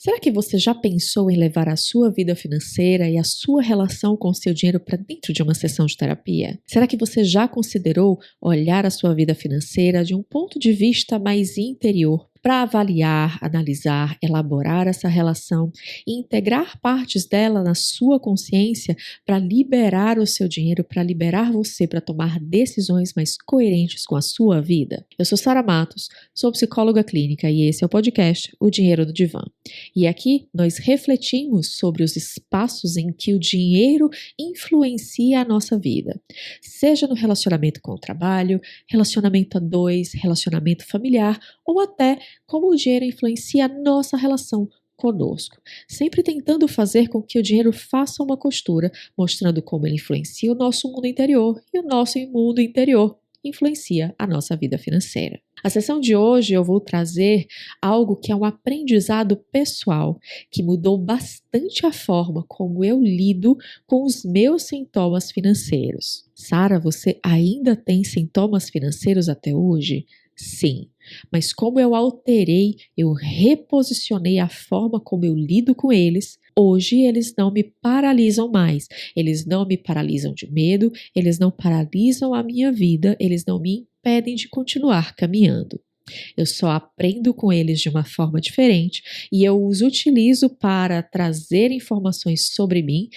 Será que você já pensou em levar a sua vida financeira e a sua relação com o seu dinheiro para dentro de uma sessão de terapia? Será que você já considerou olhar a sua vida financeira de um ponto de vista mais interior, para avaliar, analisar, elaborar essa relação e integrar partes dela na sua consciência para liberar o seu dinheiro, para liberar você para tomar decisões mais coerentes com a sua vida? Eu sou Sara Matos, sou psicóloga clínica e esse é o podcast O Dinheiro do Divã. E aqui nós refletimos sobre os espaços em que o dinheiro influencia a nossa vida, seja no relacionamento com o trabalho, relacionamento a dois, relacionamento familiar ou até como o dinheiro influencia a nossa relação conosco, sempre tentando fazer com que o dinheiro faça uma costura, mostrando como ele influencia o nosso mundo interior e o nosso mundo interior influencia a nossa vida financeira. A sessão de hoje eu vou trazer algo que é um aprendizado pessoal, que mudou bastante a forma como eu lido com os meus sintomas financeiros. Sara, você ainda tem sintomas financeiros até hoje? Sim, mas como eu alterei, eu reposicionei a forma como eu lido com eles, hoje eles não me paralisam mais, eles não me paralisam de medo, eles não paralisam a minha vida, eles não me impedem de continuar caminhando. Eu só aprendo com eles de uma forma diferente e eu os utilizo para trazer informações sobre mim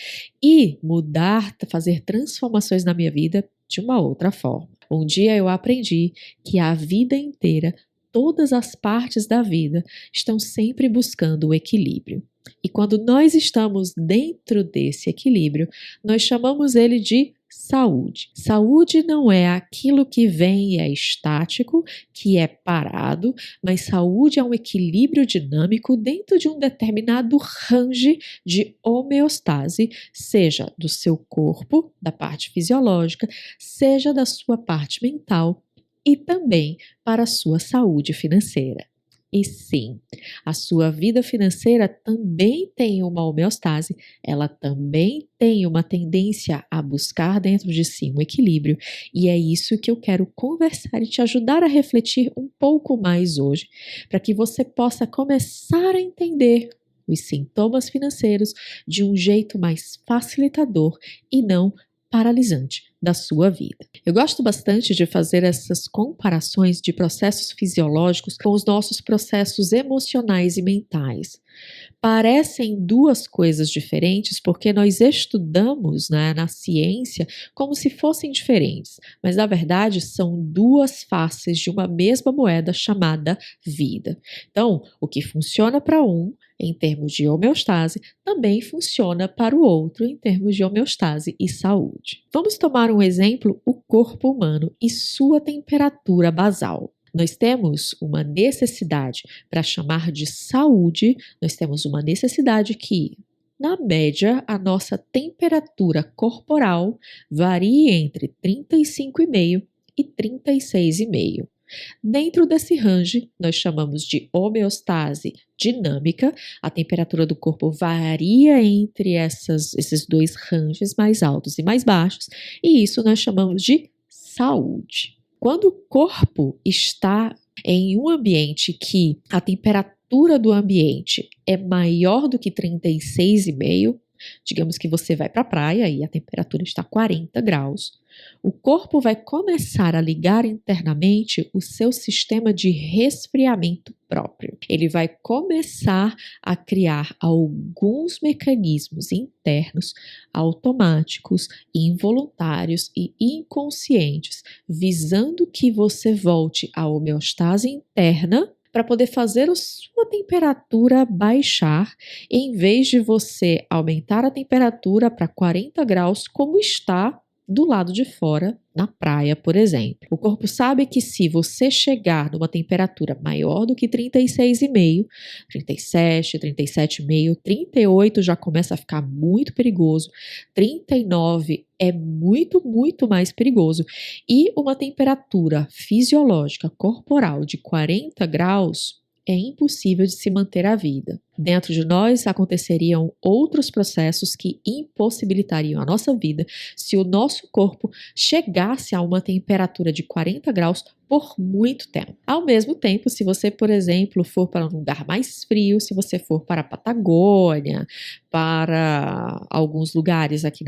e mudar, fazer transformações na minha vida de uma outra forma. Um dia eu aprendi que a vida inteira, todas as partes da vida estão sempre buscando o equilíbrio. E quando nós estamos dentro desse equilíbrio, nós chamamos ele de saúde. Saúde não é aquilo que vem e é estático, que é parado, mas saúde é um equilíbrio dinâmico dentro de um determinado range de homeostase, seja do seu corpo, da parte fisiológica, seja da sua parte mental e também para a sua saúde financeira. E sim, a sua vida financeira também tem uma homeostase, ela também tem uma tendência a buscar dentro de si um equilíbrio, e é isso que eu quero conversar e te ajudar a refletir um pouco mais hoje, para que você possa começar a entender os sintomas financeiros de um jeito mais facilitador e não paralisante da sua vida. Eu gosto bastante de fazer essas comparações de processos fisiológicos com os nossos processos emocionais e mentais. Parecem duas coisas diferentes porque nós estudamos, na ciência como se fossem diferentes, mas na verdade são duas faces de uma mesma moeda chamada vida. Então, o que funciona para um em termos de homeostase, também funciona para o outro em termos de homeostase e saúde. Vamos tomar um exemplo, o corpo humano e sua temperatura basal. Nós temos uma necessidade para chamar de saúde, nós temos uma necessidade que, na média, a nossa temperatura corporal varia entre 35,5 e 36,5. Dentro desse range, nós chamamos de homeostase dinâmica. A temperatura do corpo varia entre esses dois ranges mais altos e mais baixos, e isso nós chamamos de saúde. Quando o corpo está em um ambiente que a temperatura do ambiente é maior do que 36,5, digamos que você vai para a praia e a temperatura está 40 graus, o corpo vai começar a ligar internamente o seu sistema de resfriamento próprio. Ele vai começar a criar alguns mecanismos internos, automáticos, involuntários e inconscientes, visando que você volte à homeostase interna para poder fazer a sua temperatura baixar, em vez de você aumentar a temperatura para 40 graus, como está do lado de fora, na praia, por exemplo. O corpo sabe que se você chegar numa temperatura maior do que 36,5, 37, 37,5, 38 já começa a ficar muito perigoso, 39 é muito, muito mais perigoso. E uma temperatura fisiológica corporal de 40 graus é impossível de se manter a vida. Dentro de nós aconteceriam outros processos que impossibilitariam a nossa vida se o nosso corpo chegasse a uma temperatura de 40 graus por muito tempo. Ao mesmo tempo, se você, por exemplo, for para um lugar mais frio, se você for para a Patagônia, para alguns lugares aqui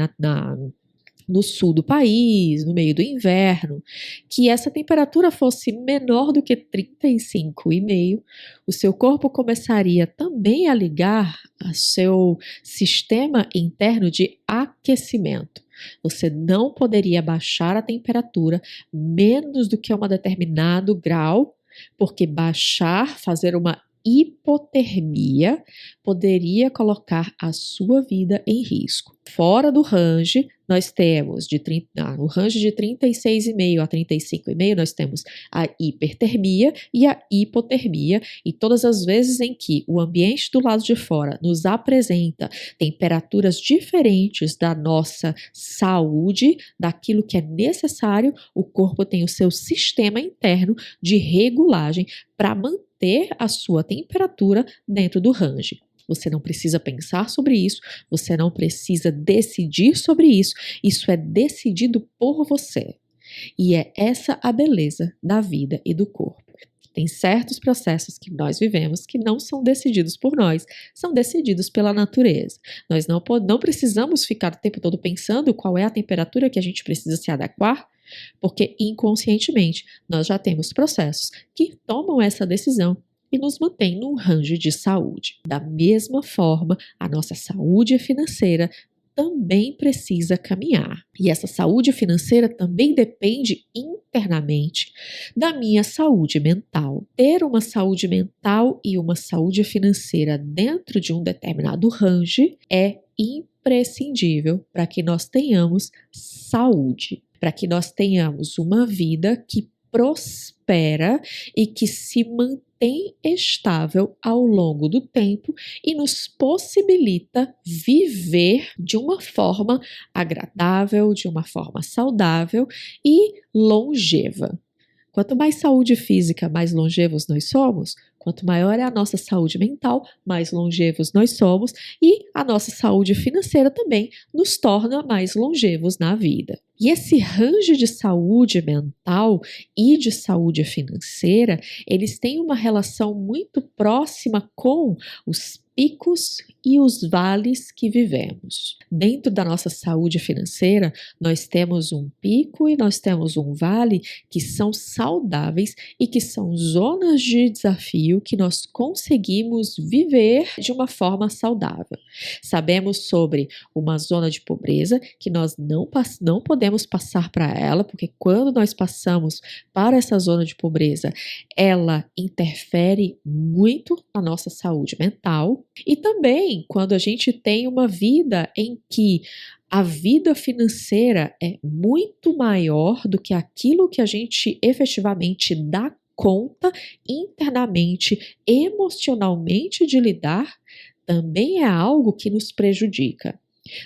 no sul do país, no meio do inverno, que essa temperatura fosse menor do que 35,5, o seu corpo começaria também a ligar ao seu sistema interno de aquecimento. Você não poderia baixar a temperatura menos do que um determinado grau, porque fazer uma hipotermia poderia colocar a sua vida em risco. Fora do range, nós temos no range de 36,5 a 35,5, nós temos a hipertermia e a hipotermia, e todas as vezes em que o ambiente do lado de fora nos apresenta temperaturas diferentes da nossa saúde, daquilo que é necessário, o corpo tem o seu sistema interno de regulagem para manter a sua temperatura dentro do range. Você não precisa pensar sobre isso, você não precisa decidir sobre isso, isso é decidido por você. E é essa a beleza da vida e do corpo. Tem certos processos que nós vivemos que não são decididos por nós, são decididos pela natureza. Nós não precisamos ficar o tempo todo pensando qual é a temperatura que a gente precisa se adequar, porque inconscientemente nós já temos processos que tomam essa decisão e nos mantém num range de saúde. Da mesma forma, a nossa saúde financeira também precisa caminhar. E essa saúde financeira também depende internamente da minha saúde mental. Ter uma saúde mental e uma saúde financeira dentro de um determinado range é imprescindível para que nós tenhamos saúde, para que nós tenhamos uma vida que prospera e que se mantém estável ao longo do tempo e nos possibilita viver de uma forma agradável, de uma forma saudável e longeva. Quanto mais saúde física, mais longevos nós somos. Quanto maior é a nossa saúde mental, mais longevos nós somos, e a nossa saúde financeira também nos torna mais longevos na vida. E esse range de saúde mental e de saúde financeira, eles têm uma relação muito próxima com os picos e os vales que vivemos. Dentro da nossa saúde financeira, nós temos um pico e nós temos um vale que são saudáveis e que são zonas de desafio que nós conseguimos viver de uma forma saudável. Sabemos sobre uma zona de pobreza que nós não podemos passar para ela, porque quando nós passamos para essa zona de pobreza, ela interfere muito na nossa saúde mental. E também quando a gente tem uma vida em que a vida financeira é muito maior do que aquilo que a gente efetivamente dá conta internamente, emocionalmente de lidar, também é algo que nos prejudica.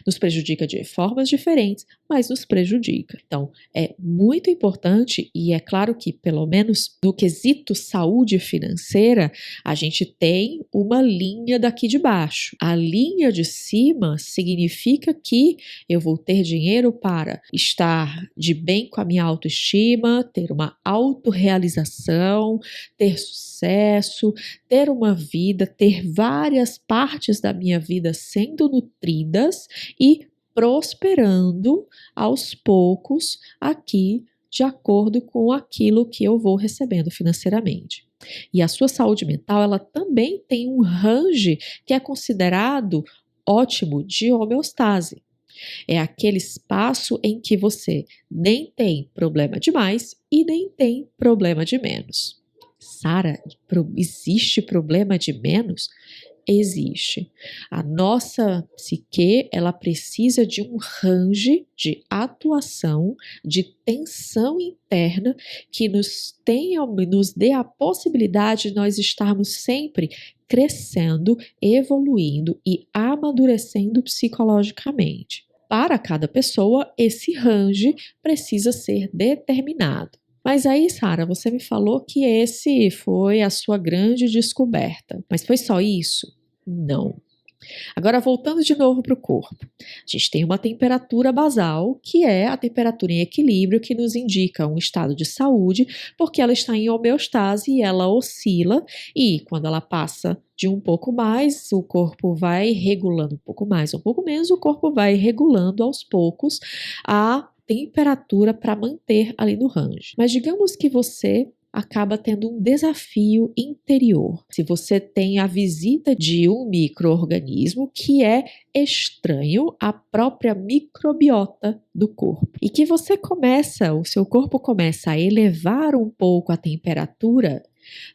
Nos prejudica de formas diferentes, mas nos prejudica. Então, é muito importante, e é claro que, pelo menos no quesito saúde financeira, a gente tem uma linha daqui de baixo. A linha de cima significa que eu vou ter dinheiro para estar de bem com a minha autoestima, ter uma autorrealização, ter sucesso, ter uma vida, ter várias partes da minha vida sendo nutridas e prosperando aos poucos aqui de acordo com aquilo que eu vou recebendo financeiramente. E a sua saúde mental, ela também tem um range que é considerado ótimo de homeostase. É aquele espaço em que você nem tem problema de mais e nem tem problema de menos. Sara, existe problema de menos? Existe. A nossa psique, ela precisa de um range de atuação, de tensão interna que nos dê a possibilidade de nós estarmos sempre crescendo, evoluindo e amadurecendo psicologicamente. Para cada pessoa, esse range precisa ser determinado. Mas aí, Sara, você me falou que esse foi a sua grande descoberta. Mas foi só isso? Não. Agora, voltando de novo para o corpo. A gente tem uma temperatura basal, que é a temperatura em equilíbrio, que nos indica um estado de saúde, porque ela está em homeostase e ela oscila, e quando ela passa de um pouco mais, o corpo vai regulando um pouco mais, um pouco menos, o corpo vai regulando aos poucos a temperatura para manter ali no range. Mas digamos que você acaba tendo um desafio interior. Se você tem a visita de um micro-organismo que é estranho à própria microbiota do corpo e que o seu corpo começa a elevar um pouco a temperatura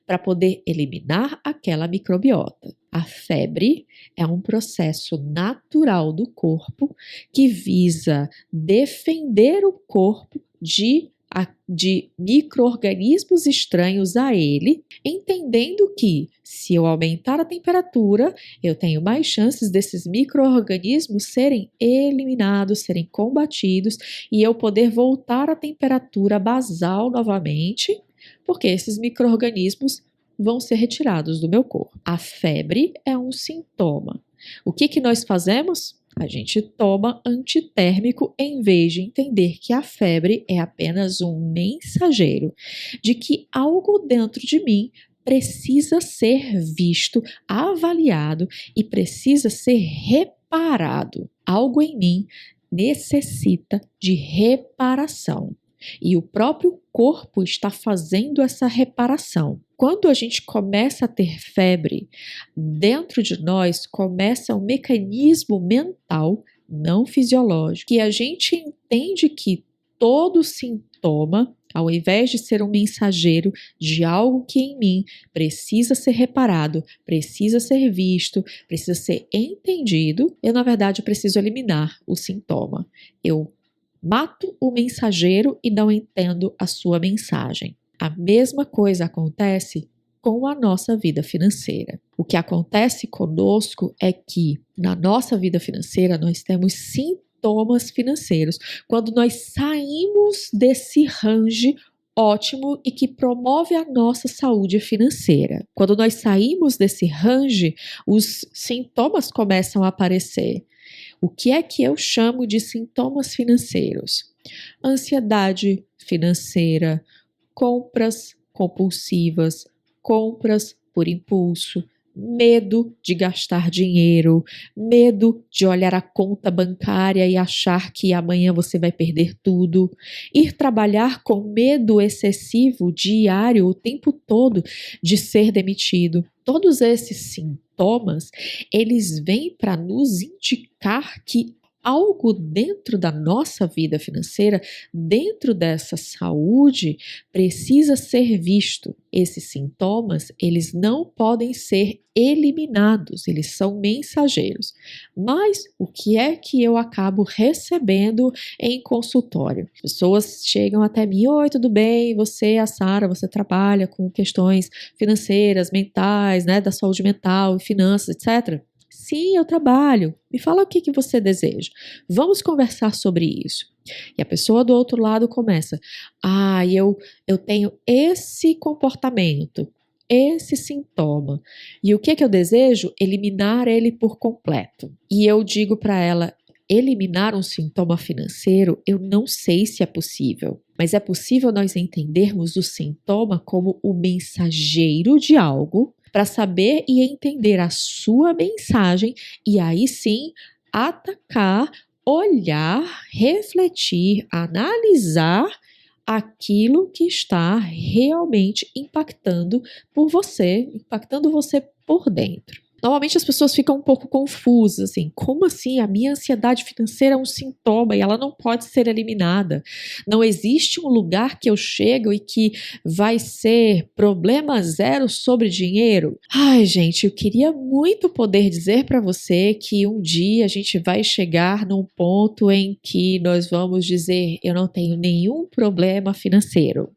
para poder eliminar aquela microbiota. A febre é um processo natural do corpo que visa defender o corpo de micro-organismos estranhos a ele, entendendo que se eu aumentar a temperatura, eu tenho mais chances desses micro-organismos serem eliminados, serem combatidos e eu poder voltar à temperatura basal novamente, porque esses micro-organismos vão ser retirados do meu corpo. A febre é um sintoma. O que nós fazemos? A gente toma antitérmico em vez de entender que a febre é apenas um mensageiro de que algo dentro de mim precisa ser visto, avaliado e precisa ser reparado. Algo em mim necessita de reparação. E o próprio corpo está fazendo essa reparação. Quando a gente começa a ter febre, dentro de nós começa um mecanismo mental, não fisiológico, que a gente entende que todo sintoma, ao invés de ser um mensageiro de algo que em mim precisa ser reparado, precisa ser visto, precisa ser entendido, eu na verdade preciso eliminar o sintoma. Eu mato o mensageiro e não entendo a sua mensagem. A mesma coisa acontece com a nossa vida financeira. O que acontece conosco é que na nossa vida financeira nós temos sintomas financeiros. Quando nós saímos desse range ótimo e que promove a nossa saúde financeira. Quando nós saímos desse range, os sintomas começam a aparecer. O que é que eu chamo de sintomas financeiros? Ansiedade financeira, compras compulsivas, compras por impulso, medo de gastar dinheiro, medo de olhar a conta bancária e achar que amanhã você vai perder tudo, ir trabalhar com medo excessivo diário o tempo todo de ser demitido. Todos esses sintomas, eles vêm para nos indicar que algo dentro da nossa vida financeira, dentro dessa saúde, precisa ser visto. Esses sintomas, eles não podem ser eliminados, eles são mensageiros. Mas o que é que eu acabo recebendo em consultório? Pessoas chegam até mim: oi, tudo bem? Você, a Sara, você trabalha com questões financeiras, mentais, né, da saúde mental, finanças, etc. Sim, eu trabalho. Me fala o que você deseja. Vamos conversar sobre isso. E a pessoa do outro lado começa: eu tenho esse comportamento, esse sintoma. E o que eu desejo? Eliminar ele por completo. E eu digo para ela: eliminar um sintoma financeiro, eu não sei se é possível. Mas é possível nós entendermos o sintoma como o mensageiro de algo, para saber e entender a sua mensagem e aí sim atacar, olhar, refletir, analisar aquilo que está realmente impactando você por dentro. Normalmente as pessoas ficam um pouco confusas, assim, como assim? A minha ansiedade financeira é um sintoma e ela não pode ser eliminada. Não existe um lugar que eu chego e que vai ser problema zero sobre dinheiro? Ai, gente, eu queria muito poder dizer para você que um dia a gente vai chegar num ponto em que nós vamos dizer: eu não tenho nenhum problema financeiro.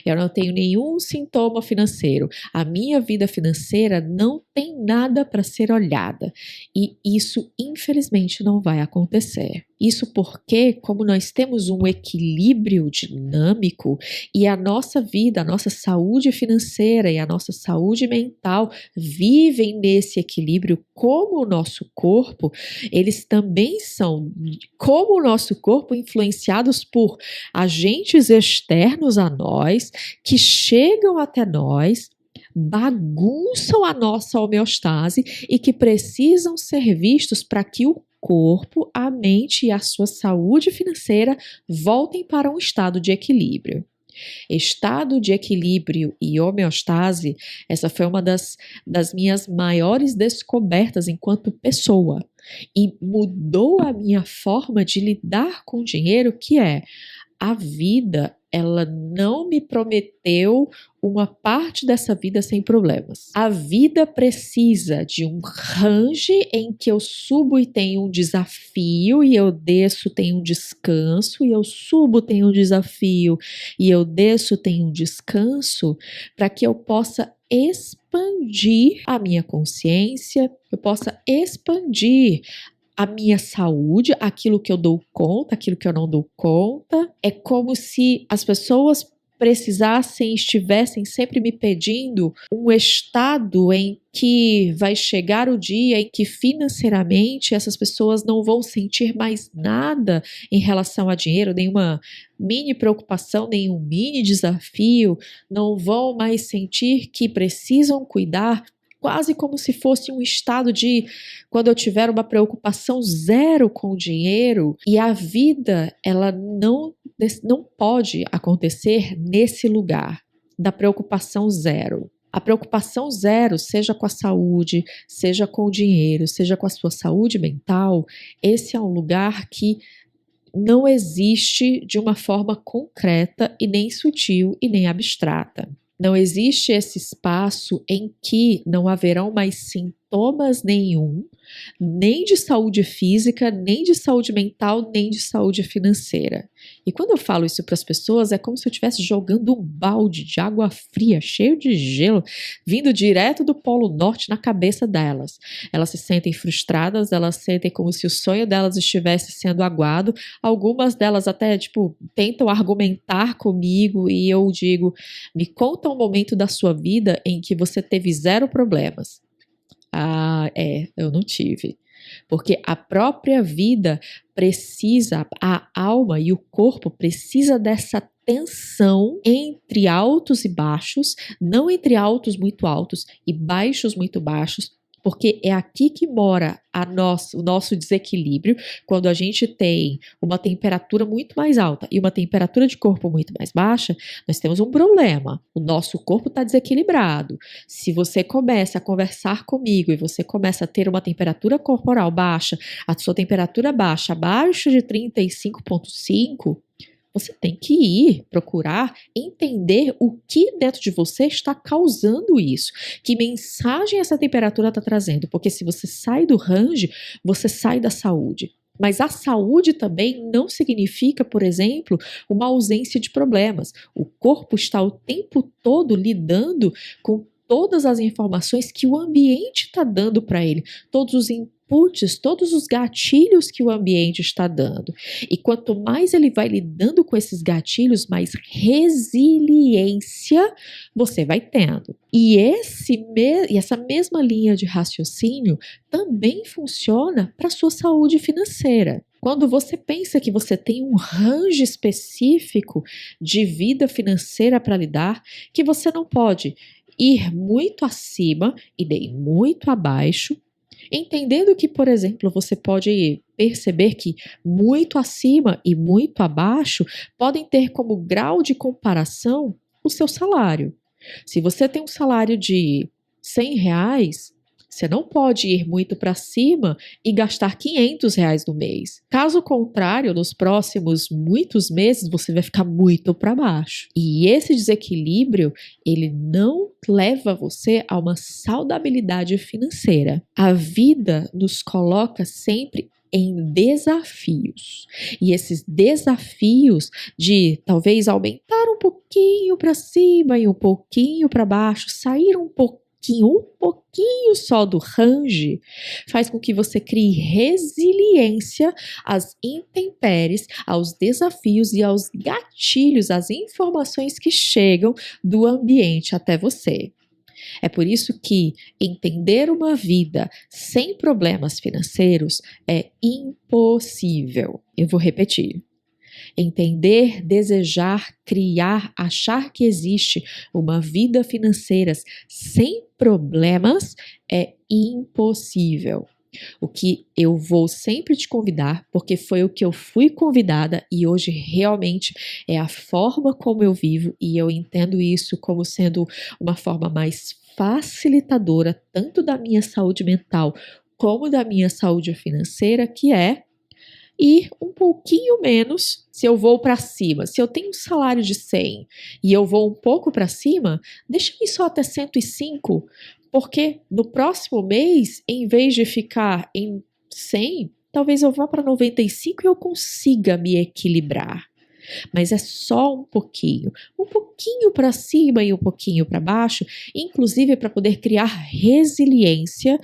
Eu não tenho nenhum sintoma financeiro. A minha vida financeira não tem nada para ser olhada. E isso, infelizmente, não vai acontecer. Isso porque, como nós temos um equilíbrio dinâmico e a nossa vida, a nossa saúde financeira e a nossa saúde mental vivem nesse equilíbrio como o nosso corpo, eles também são, como o nosso corpo, influenciados por agentes externos a nós, que chegam até nós, bagunçam a nossa homeostase e que precisam ser vistos para que o corpo, a mente e a sua saúde financeira voltem para um estado de equilíbrio. Estado de equilíbrio e homeostase, essa foi uma das minhas maiores descobertas enquanto pessoa e mudou a minha forma de lidar com o dinheiro, que é a vida, ela não me prometeu uma parte dessa vida sem problemas. A vida precisa de um range em que eu subo e tenho um desafio, e eu desço, tenho um descanso, e eu subo, tenho um desafio, e eu desço, tenho um descanso, para que eu possa expandir a minha consciência, eu possa expandir a minha saúde, aquilo que eu dou conta, aquilo que eu não dou conta. É como se as pessoas estivessem sempre me pedindo um estado em que vai chegar o dia em que financeiramente essas pessoas não vão sentir mais nada em relação a dinheiro, nenhuma mini preocupação, nenhum mini desafio, não vão mais sentir que precisam cuidar, quase como se fosse um estado de quando eu tiver uma preocupação zero com o dinheiro. E a vida, ela não pode acontecer nesse lugar da preocupação zero. A preocupação zero, seja com a saúde, seja com o dinheiro, seja com a sua saúde mental, esse é um lugar que não existe de uma forma concreta e nem sutil e nem abstrata. Não existe esse espaço em que não haverão mais sintomas nenhum, nem de saúde física, nem de saúde mental, nem de saúde financeira. E quando eu falo isso para as pessoas, é como se eu estivesse jogando um balde de água fria, cheio de gelo, vindo direto do Polo Norte na cabeça delas. Elas se sentem frustradas, elas sentem como se o sonho delas estivesse sendo aguado. Algumas delas até, tentam argumentar comigo e eu digo, me conta um momento da sua vida em que você teve zero problemas. Ah, eu não tive. Porque a própria vida precisa, a alma e o corpo precisa dessa tensão entre altos e baixos, não entre altos muito altos e baixos muito baixos, porque é aqui que mora o nosso desequilíbrio. Quando a gente tem uma temperatura muito mais alta e uma temperatura de corpo muito mais baixa, nós temos um problema. O nosso corpo está desequilibrado. Se você começa a conversar comigo e você começa a ter uma temperatura corporal baixa, a sua temperatura baixa abaixo de 35,5, você tem que ir procurar entender o que dentro de você está causando isso. Que mensagem essa temperatura está trazendo? Porque se você sai do range, você sai da saúde. Mas a saúde também não significa, por exemplo, uma ausência de problemas. O corpo está o tempo todo lidando com todas as informações que o ambiente está dando para ele, todos os inputs, todos os gatilhos que o ambiente está dando. E quanto mais ele vai lidando com esses gatilhos, mais resiliência você vai tendo. E essa mesma linha de raciocínio também funciona para a sua saúde financeira. Quando você pensa que você tem um range específico de vida financeira para lidar, que você não pode ir muito acima e nem muito abaixo, entendendo que, por exemplo, você pode perceber que muito acima e muito abaixo podem ter como grau de comparação o seu salário. Se você tem um salário de R$100, você não pode ir muito para cima e gastar R$500 no mês. Caso contrário, nos próximos muitos meses, você vai ficar muito para baixo. E esse desequilíbrio, ele não leva você a uma saudabilidade financeira. A vida nos coloca sempre em desafios. E esses desafios de talvez aumentar um pouquinho para cima e um pouquinho para baixo, sair um pouquinho pouquinho só do range, faz com que você crie resiliência às intempéries, aos desafios e aos gatilhos, às informações que chegam do ambiente até você. É por isso que entender uma vida sem problemas financeiros é impossível. Eu vou repetir. Entender, desejar, criar, achar que existe uma vida financeira sem problemas é impossível. O que eu vou sempre te convidar, porque foi o que eu fui convidada e hoje realmente é a forma como eu vivo e eu entendo isso como sendo uma forma mais facilitadora tanto da minha saúde mental como da minha saúde financeira, que é ir um pouquinho menos se eu vou para cima. Se eu tenho um salário de 100 e eu vou um pouco para cima, deixa eu ir só até 105, porque no próximo mês, em vez de ficar em 100, talvez eu vá para 95 e eu consiga me equilibrar. Mas é só um pouquinho para cima e um pouquinho para baixo, inclusive para poder criar resiliência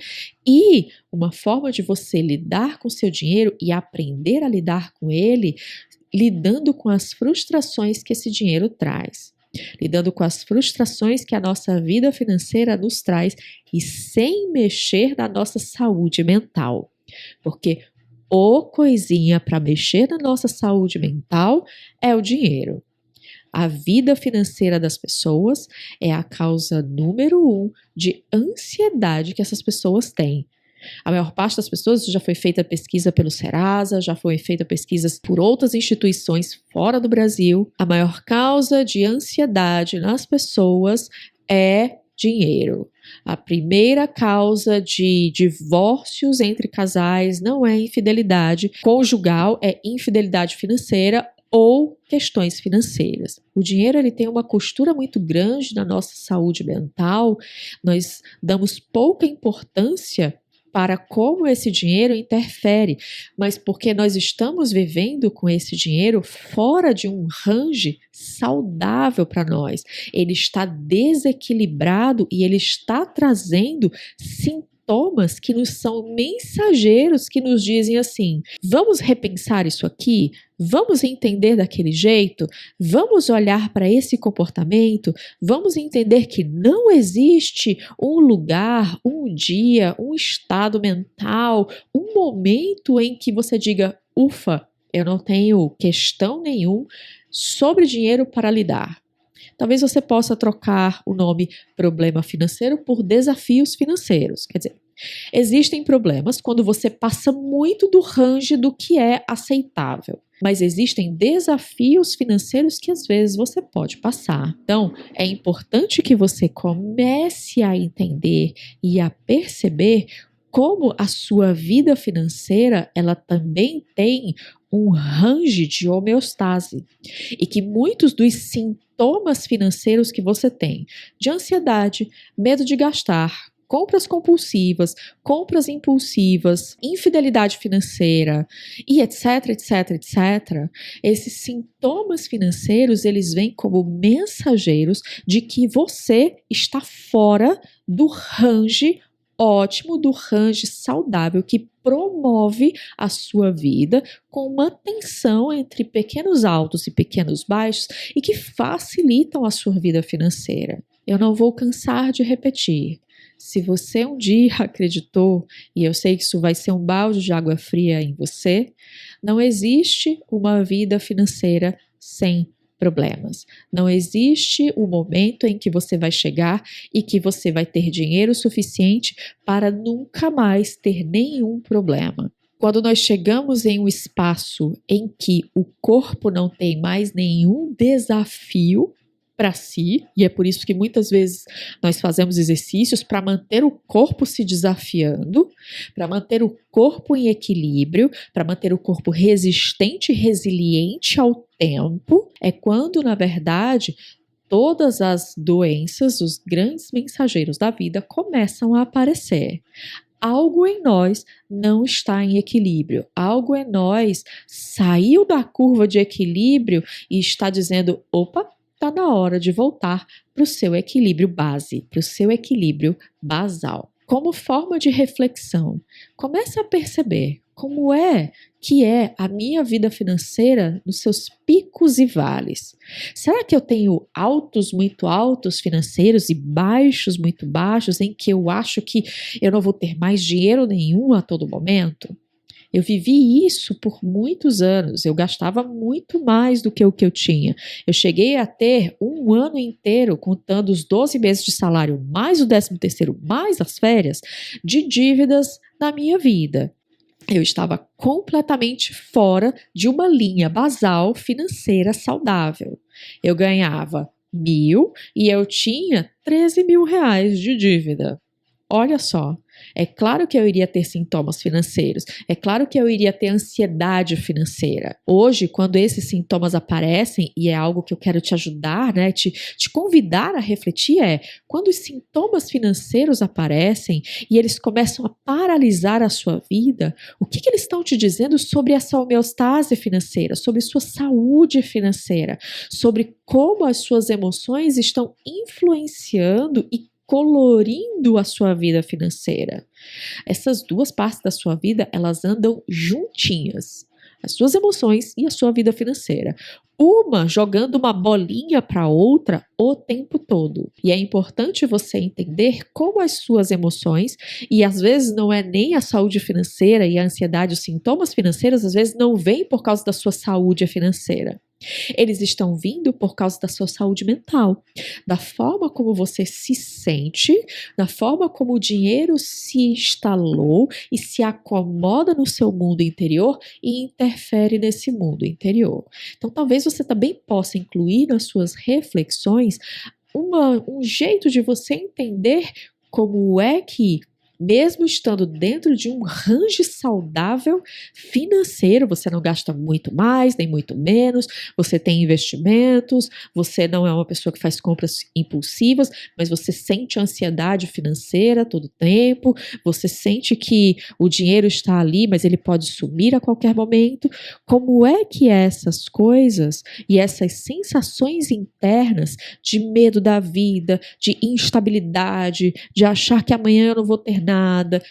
e uma forma de você lidar com seu dinheiro e aprender a lidar com ele, lidando com as frustrações que esse dinheiro traz. Lidando com as frustrações que a nossa vida financeira nos traz e sem mexer na nossa saúde mental. Porque coisinha para mexer na nossa saúde mental é o dinheiro. A vida financeira das pessoas é a causa número 1 de ansiedade que essas pessoas têm. A maior parte das pessoas, já foi feita pesquisa pelo Serasa, já foi feita pesquisas por outras instituições fora do Brasil. A maior causa de ansiedade nas pessoas é dinheiro. A primeira causa de divórcios entre casais não é infidelidade conjugal, é infidelidade financeira ou questões financeiras. O dinheiro ele tem uma costura muito grande na nossa saúde mental. Nós damos pouca importância para como esse dinheiro interfere, mas porque nós estamos vivendo com esse dinheiro fora de um range saudável para nós. Ele está desequilibrado e ele está trazendo sintomas que nos são mensageiros que nos dizem assim: vamos repensar isso aqui? Vamos entender daquele jeito? Vamos olhar para esse comportamento? Vamos entender que não existe um lugar, um dia, um estado mental, um momento em que você diga: ufa, eu não tenho questão nenhuma sobre dinheiro para lidar. Talvez você possa trocar o nome problema financeiro por desafios financeiros. Quer dizer, existem problemas quando você passa muito do range do que é aceitável. Mas existem desafios financeiros que às vezes você pode passar. Então, é importante que você comece a entender e a perceber como a sua vida financeira, ela também tem um range de homeostase e que muitos dos sintomas financeiros que você tem, de ansiedade, medo de gastar, compras compulsivas, compras impulsivas, infidelidade financeira e etc, etc, etc. Esses sintomas financeiros, eles vêm como mensageiros de que você está fora do range ótimo, do range saudável que promove a sua vida com uma tensão entre pequenos altos e pequenos baixos e que facilitam a sua vida financeira. Eu não vou cansar de repetir. Se você um dia acreditou, e eu sei que isso vai ser um balde de água fria em você, não existe uma vida financeira sem problemas. Não existe um momento em que você vai chegar e que você vai ter dinheiro suficiente para nunca mais ter nenhum problema. Quando nós chegamos em um espaço em que o corpo não tem mais nenhum desafio para si, e é por isso que muitas vezes nós fazemos exercícios para manter o corpo se desafiando, para manter o corpo em equilíbrio, para manter o corpo resistente e resiliente ao tempo, é quando, na verdade, todas as doenças, os grandes mensageiros da vida começam a aparecer. Algo em nós não está em equilíbrio. Algo em nós saiu da curva de equilíbrio e está dizendo: opa, está na hora de voltar para o seu equilíbrio base, para o seu equilíbrio basal. Como forma de reflexão, comece a perceber como é que é a minha vida financeira nos seus picos e vales. Será que eu tenho altos muito altos financeiros e baixos muito baixos, em que eu acho que eu não vou ter mais dinheiro nenhum a todo momento? Eu vivi isso por muitos anos, eu gastava muito mais do que o que eu tinha. Eu cheguei a ter um ano inteiro, contando os 12 meses de salário, mais o 13º, mais as férias, de dívidas na minha vida. Eu estava completamente fora de uma linha basal financeira saudável. Eu ganhava 1.000 e eu tinha 13 mil reais de dívida. Olha só, é claro que eu iria ter sintomas financeiros, é claro que eu iria ter ansiedade financeira. Hoje, quando esses sintomas aparecem, e é algo que eu quero te ajudar, né, te convidar a refletir, quando os sintomas financeiros aparecem e eles começam a paralisar a sua vida, o que eles estão te dizendo sobre essa homeostase financeira, sobre sua saúde financeira, sobre como as suas emoções estão influenciando e colorindo a sua vida financeira. Essas duas partes da sua vida, elas andam juntinhas. As suas emoções e a sua vida financeira. Uma jogando uma bolinha para a outra o tempo todo. E é importante você entender como as suas emoções, e às vezes não é nem a saúde financeira e a ansiedade, os sintomas financeiros, às vezes não vêm por causa da sua saúde financeira. Eles estão vindo por causa da sua saúde mental, da forma como você se sente, da forma como o dinheiro se instalou e se acomoda no seu mundo interior e interfere nesse mundo interior. Então, talvez você também possa incluir nas suas reflexões um jeito de você entender como é que, mesmo estando dentro de um range saudável financeiro, você não gasta muito mais, nem muito menos, você tem investimentos, você não é uma pessoa que faz compras impulsivas, mas você sente ansiedade financeira todo tempo, você sente que o dinheiro está ali, mas ele pode sumir a qualquer momento. Como é que essas coisas e essas sensações internas de medo da vida, de instabilidade, de achar que amanhã eu não vou ter nada,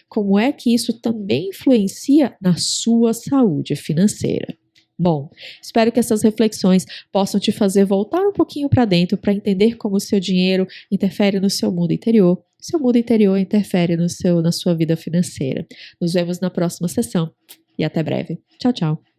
como é que isso também influencia na sua saúde financeira? Bom, espero que essas reflexões possam te fazer voltar um pouquinho para dentro para entender como o seu dinheiro interfere no seu mundo interior, seu mundo interior interfere na sua vida financeira. Nos vemos na próxima sessão e até breve. Tchau, tchau.